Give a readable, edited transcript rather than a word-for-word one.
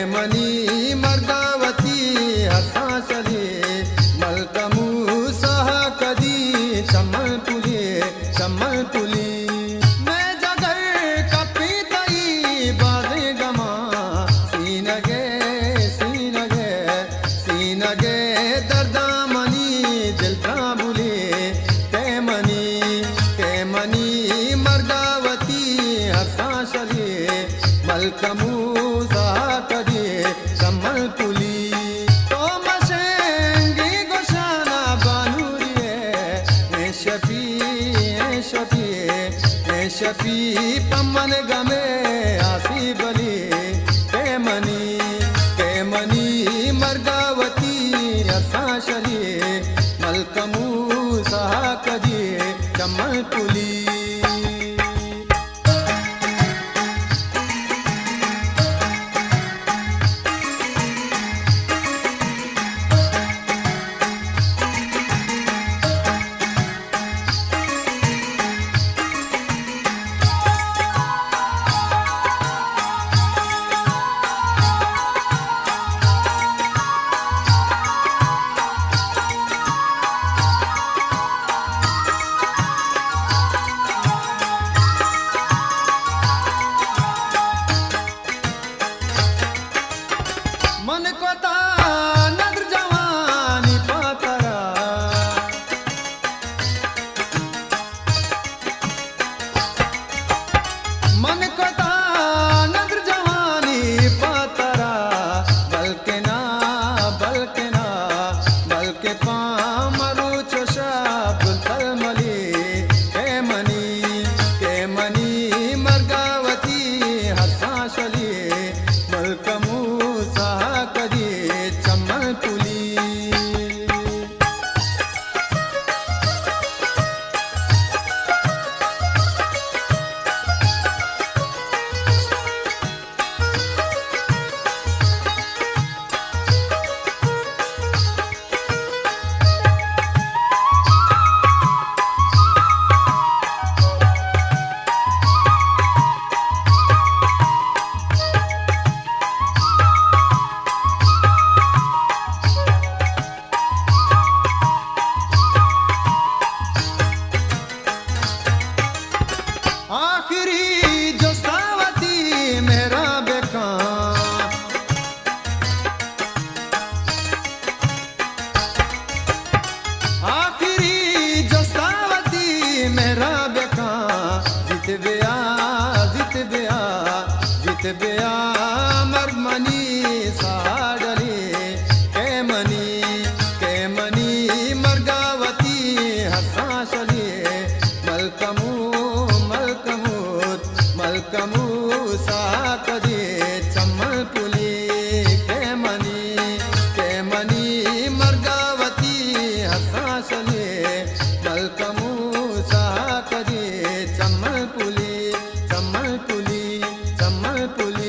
केमनी मर्गावती हसासले मलकमू सह कदी चमल पुली मैं जगर कपी तई बाजे गमा सीनगे दर्दामनी दिल का बुले केमनी मर्गावती हसासले मलकमू सह कदी चमल पुली तो मशेंगी गोशाना बानूरिए शफी पम्मन गमे आसी बली केमनी मर्गावती हसाशली मलकमू सह कदी चमल पुली मन को ता नजर जवानी पातरा मन को ता नजर जवानी पातरा बल्कि पामरू चोशा बुलबुल मली केमनी मर्गावती हसाशली मलकमू सह कदी चमल पुली आखिरी जोस्तावती मेरा बेकां आखिरी जोस्तावती मेरा बेकां जित बिया मर्गमनी साडली केमनी मर्गावती हसाशली मलकमू सह कदी चमल पुली केमनी मर्गावती हसाशली मलकमू सह कदी चमल पुली